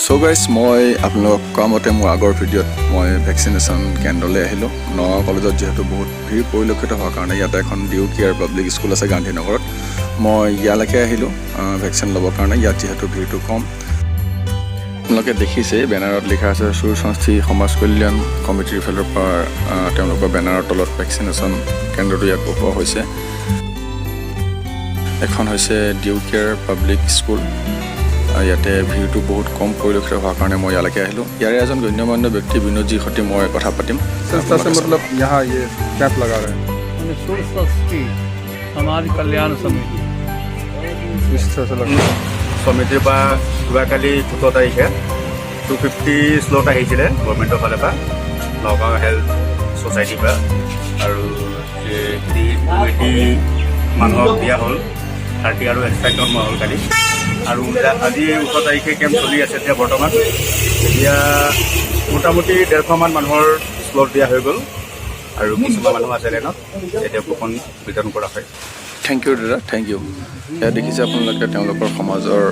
so guys মই আপোনালোকক কোৱা মতে মোৰ আগৰ ভিডিঅ'ত মই ভেকচিনেশ্যন কেন্দ্ৰলৈ আহিলোঁ নগাঁও কলেজত যিহেতু বহুত ভিৰ পৰিলক্ষিত হোৱাৰ কাৰণে ইয়াতে এখন ডিউ কেয়াৰ পাব্লিক স্কুল আছে গান্ধীনগৰত মই ইয়ালৈকে আহিলোঁ ভেকচিন ল'বৰ কাৰণে ইয়াত যিহেতু ভিৰটো কম আপোনালোকে দেখিছে বেনাৰত লিখা আছে সুৰসংস্থি সমাজ কল্যাণ কমিটিৰ ফালৰ পৰা তেওঁলোকৰ বেনাৰৰ তলত ভেকচিনেশ্যন কেন্দ্ৰটো ইয়াত বহোৱা হৈছে এখন হৈছে ডিউ কেয়াৰ পাব্লিক স্কুল ইয়াতে ভিৰটো বহুত কম পৰিলক্ষিত হোৱাৰ কাৰণে মই ইয়ালৈকে আহিলোঁ ইয়াৰে এজন গণ্যমান্য ব্যক্তি বিনোদজীৰ সৈতে মই কথা পাতিম मतलब यहाँ ये कैंप लगा रहे हैं सुरसंस्थि समाज कल्याण समिति इस तरह से लगा সমিতিৰ পৰা যোৱাকালি 14 তাৰিখে 250 স্লট আহিছিলে গভৰ্ণমেণ্টৰ ফালৰ পৰা নগাঁও হেল্থ ছ'চাইটিৰ পৰা আৰু মানুহক দিয়া হ'ল 30 আৰু এক্সট্ৰাক্টৰ মৰা হ'ল কালি আৰু আজি 18 তাৰিখে কেম্প চলি আছে এতিয়া বৰ্তমান এতিয়া মোটামুটি 150মান মানুহৰ স্লট দিয়া হৈ গ'ল আৰু কিছুমান মানুহ আছে লাইনত এতিয়া কুপন বিতৰণ কৰা হয় থেংক ইউ দাদা থেংক ইউ এয়া দেখিছে আপোনালোকে তেওঁলোকৰ সমাজৰ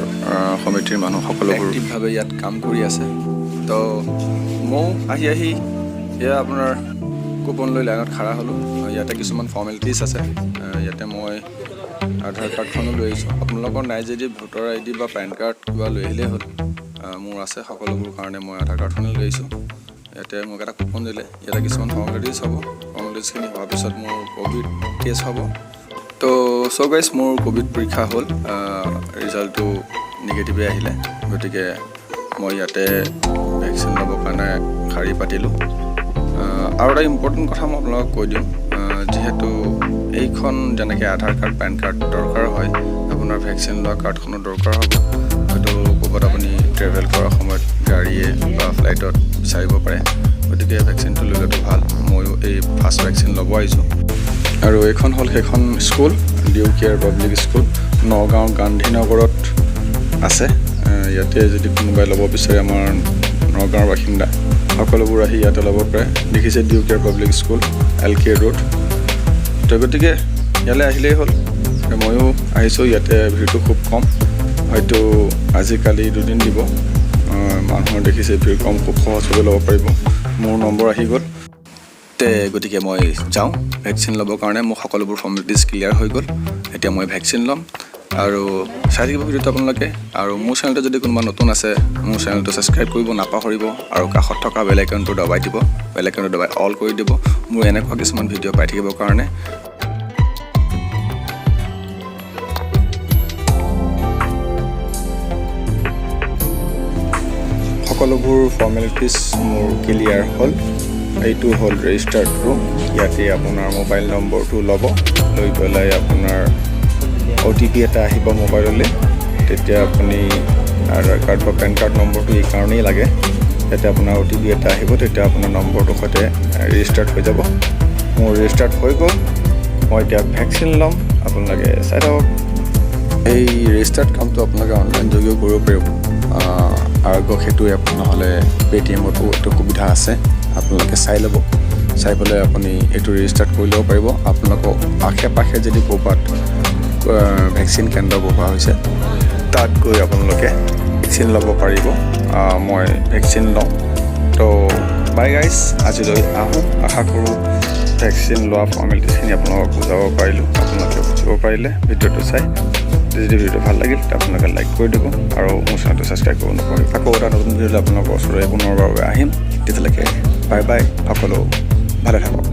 সমিতিৰ মানুহ সকলোবোৰ এক্টিভভাৱে ইয়াত কাম কৰি আছে তো ময়ো আহি এয়া আপোনাৰ কুপন লৈ লাইনত খাৰা হ'লোঁ ইয়াতে কিছুমান ফৰ্মেলিটিজ আছে ইয়াতে মই আধাৰ কাৰ্ডখনো লৈ আহিছোঁ আপোনালোকৰ নাই যদি ভোটাৰ আই ডি বা পেন কাৰ্ড কিবা লৈ আহিলেই হ'ল মোৰ আছে সকলোবোৰ কাৰণে মই আধাৰ কাৰ্ডখনো লৈ আহিছোঁ ইয়াতে মোক এটা কুপন দিলে ইয়াতে কিছুমান ফৰ্মেলিটিজ হ'ব ফৰ্মেলিটিজখিনি হোৱাৰ পিছত মোৰ ক'ভিড টেষ্ট হ'ব তো চ' গাইজ মোৰ ক'ভিড পৰীক্ষা হ'ল ৰিজাল্টটো নিগেটিভে আহিলে গতিকে মই ইয়াতে ভেকচিন ল'বৰ কাৰণে শাৰী পাতিলোঁ আৰু এটা ইম্পৰ্টেণ্ট কথা মই আপোনালোকক কৈ দিওঁ যিহেতু এইখন যেনেকৈ আধাৰ কাৰ্ড পেন কাৰ্ড দৰকাৰ হয় আপোনাৰ ভেকচিন লোৱা কাৰ্ডখনো দৰকাৰ হ'ব হয়তো ক'ৰবাত আপুনি ট্ৰেভেল কৰাৰ সময়ত গাড়ীয়ে বা ফ্লাইটত বিচাৰিব পাৰে গতিকে ভেকচিনটো লৈ লোৱাটো ভাল ময়ো এই ফাৰ্ষ্ট ভেকচিন ল'ব আহিছোঁ আৰু এইখন হ'ল সেইখন স্কুল ডিউ কেয়াৰ পাব্লিক স্কুল নগাঁও গান্ধীনগৰত আছে ইয়াতে যদি কোনোবাই ল'ব বিচাৰে আমাৰ নগাঁৱৰ বাসিন্দা সকলোবোৰ আহি ইয়াতে ল'ব পাৰে দেখিছে due care public school LK road তো গতিকে ইয়ালৈ আহিলেই হ'ল ময়ো আহিছোঁ ইয়াতে ভিৰটো খুব কম হয়তো আজিকালি দুদিন দিব মানুহৰ দেখিছে ভিৰ কম খুব সহজভাৱে ল'ব পাৰিব মোৰ নম্বৰ আহি গ'ল গতিকে মই যাওঁ ভেকচিন ল'বৰ কাৰণে মোৰ সকলোবোৰ ফৰ্মেলিটিজ ক্লিয়াৰ হৈ গ'ল এতিয়া মই ভেকচিন ল'ম আৰু চাই থাকিব ভিডিঅ'টো আপোনালোকে আৰু মোৰ চেনেলটো যদি কোনোবা নতুন আছে মোৰ চেনেলটো ছাবস্ক্ৰাইব কৰিব নাপাহৰিব আৰু কাষত থকা বেল আইকনটো দবাই দিব বেল আইকনটো দবাই অল কৰি দিব মোৰ এনেকুৱা কিছুমান ভিডিঅ' পাই থাকিবৰ কাৰণে সকলোবোৰ ফৰ্মেলিটিজ মোৰ ক্লিয়াৰ হ'ল এইটো হ'ল ৰেজিষ্টাৰ্ড ৰুম ইয়াতে আপোনাৰ মোবাইল নম্বৰটো ল'ব লৈ পেলাই আপোনাৰ OTP এটা আহিব মোবাইললৈ তেতিয়া আপুনি আধাৰ কাৰ্ড বা পেন কাৰ্ড নম্বৰটো এই কাৰণেই লাগে যাতে আপোনাৰ OTP এটা আহিব তেতিয়া আপোনাৰ নম্বৰটোৰ সৈতে ৰেজিষ্টাৰ্ড হৈ যাব মোৰ ৰেজিষ্টাৰ্ড হৈ গ'ল মই এতিয়া ভেকচিন ল'ম আপোনালোকে চাই থাকক এই ৰেজিষ্টাৰ্ড কামটো আপোনালোকে অনলাইন যোগেও কৰিব পাৰিব আৰোগ্য সেতু এপ নহ'লে পেটিএমতো এইটো সুবিধা আছে আপোনালোকে চাই ল'ব চাই পেলাই আপুনি এইটো ৰেজিষ্টাৰ্ট কৰি ল'ব পাৰিব আপোনালোকক আশে পাশে যদি ক'ৰবাত ভেকচিন কেন্দ্ৰ বহোৱা হৈছে তাত গৈ আপোনালোকে ভেকচিন ল'ব পাৰিব মই ভেকচিন ল'ম তো বাই গাইজ আজিলৈ আহোঁ আশা কৰোঁ ভেকচিন লোৱা ফৰ্মেলিটিজখিনি আপোনালোকক বুজাব পাৰিলোঁ আপোনালোকে বুজিব পাৰিলে ভিডিঅ'টো চাই যদি ভিডিঅ'টো ভাল লাগিল আপোনালোকে লাইক কৰি দিব আৰু মোৰ চেনেলটো ছাবস্ক্ৰাইব কৰিব নকৰিব আকৌ এটা নতুন ভিডিঅ'লৈ আপোনালোকৰ ওচৰলৈ পুনৰবাৰ আহিম তেতিয়ালৈকে বাই বাই সকলো ভালে থাকক